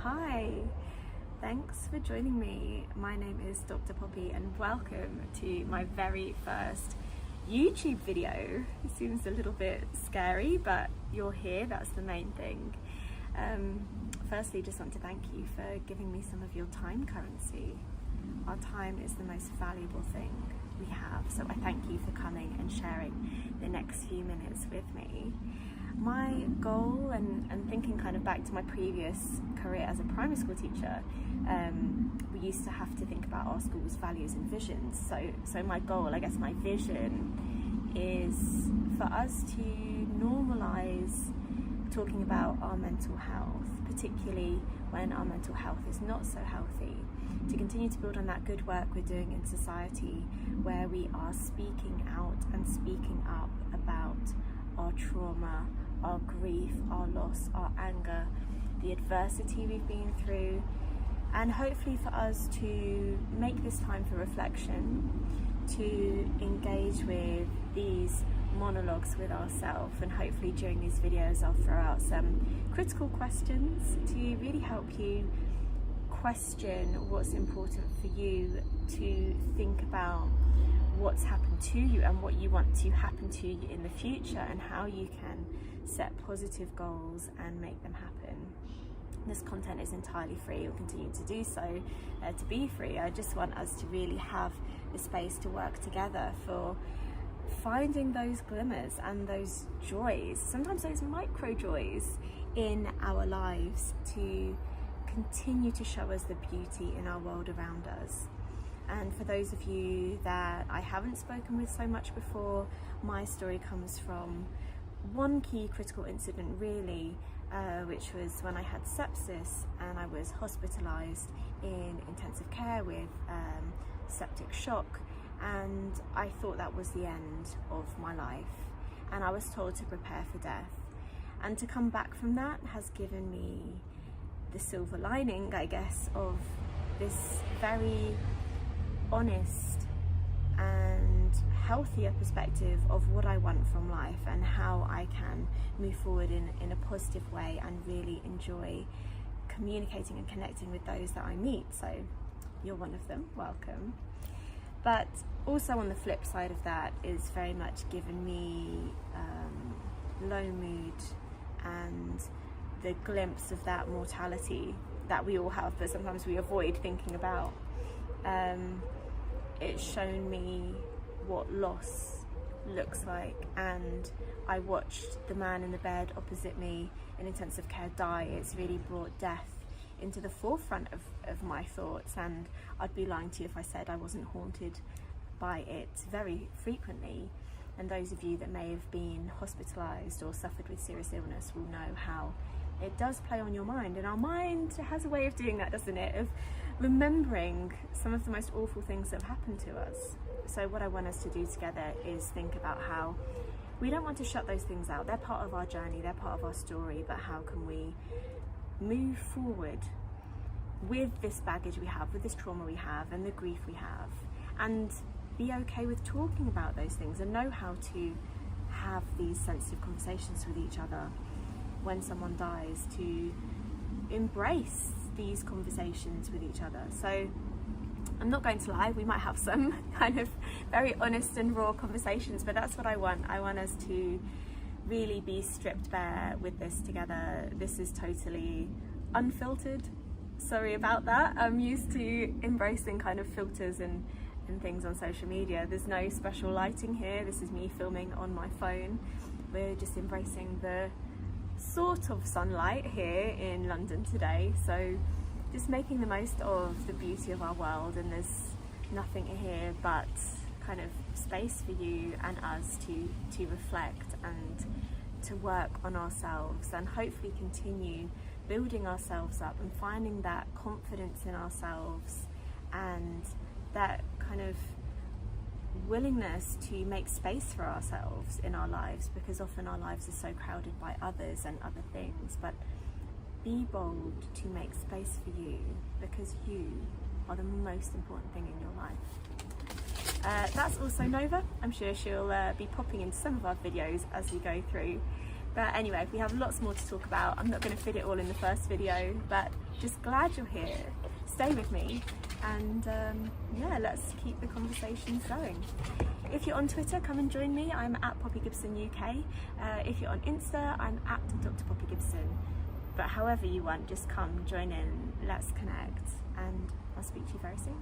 Hi, thanks for joining me. My name is Dr. Poppy and welcome to my very first YouTube video. It seems a little bit scary, but you're here, that's the main thing. Firstly, just want to thank you for giving me some of your time currency. Our time is the most valuable thing we have, so I thank you for coming and sharing the next few minutes with me. My goal, and thinking kind of back to my previous career as a primary school teacher, we used to have to think about our school's values and visions. So my goal, I guess my vision, is for us to normalise talking about our mental health, particularly when our mental health is not so healthy, to continue to build on that good work we're doing in society, where we are speaking out and speaking up about our trauma, our grief, our loss, our anger, the adversity we've been through, and hopefully for us to make this time for reflection, to engage with these monologues with ourselves, and hopefully during these videos I'll throw out some critical questions to really help you question what's important for you, to think about what's happened to you and what you want to happen to you in the future, and how you can set positive goals and make them happen. This content is entirely free, will continue to do so, to be free. I just want us to really have the space to work together for finding those glimmers and those joys, sometimes those micro joys in our lives, to continue to show us the beauty in our world around us. And for those of you that I haven't spoken with so much before, my story comes from one key critical incident really, which was when I had sepsis and I was hospitalised in intensive care with septic shock, and I thought that was the end of my life, and I was told to prepare for death. And to come back from that has given me the silver lining, I guess, of this very honest and healthier perspective of what I want from life and how I can move forward in a positive way and really enjoy communicating and connecting with those that I meet. So you're one of them, welcome. But also on the flip side of that is very much given me low mood and the glimpse of that mortality that we all have, but sometimes we avoid thinking about. It's shown me what loss looks like, and I watched the man in the bed opposite me in intensive care die. It's really brought death into the forefront of my thoughts, and I'd be lying to you if I said I wasn't haunted by it very frequently. And those of you that may have been hospitalised or suffered with serious illness will know how it does play on your mind, and our mind has a way of doing that, doesn't it, of remembering some of the most awful things that have happened to us. So what I want us to do together is think about how we don't want to shut those things out. They're part of our journey, they're part of our story, but how can we move forward with this baggage we have, with this trauma we have, and the grief we have, and be okay with talking about those things, and know how to have these sensitive conversations with each other when someone dies, to embrace these conversations with each other. So I'm not going to lie, we might have some kind of very honest and raw conversations, but that's what I want. I want us to really be stripped bare with this together. This is totally unfiltered. Sorry about that. I'm used to embracing kind of filters and things on social media. There's no special lighting here. This is me filming on my phone. We're just embracing the sort of sunlight here in London today, so just making the most of the beauty of our world. And there's nothing here but kind of space for you and us to reflect and to work on ourselves, and hopefully continue building ourselves up and finding that confidence in ourselves and that kind of willingness to make space for ourselves in our lives, because often our lives are so crowded by others and other things. But be bold to make space for you, because you are the most important thing in your life. That's also Nova. I'm sure she'll be popping into some of our videos as we go through. But anyway, we have lots more to talk about. I'm not going to fit it all in the first video, but just glad you're here. Stay with me, and yeah, let's keep the conversations going. If you're on Twitter, come and join me. I'm at Poppy Gibson UK. If you're on Insta, I'm at Dr. Poppy Gibson. But however you want, just come, join in, let's connect, and I'll speak to you very soon.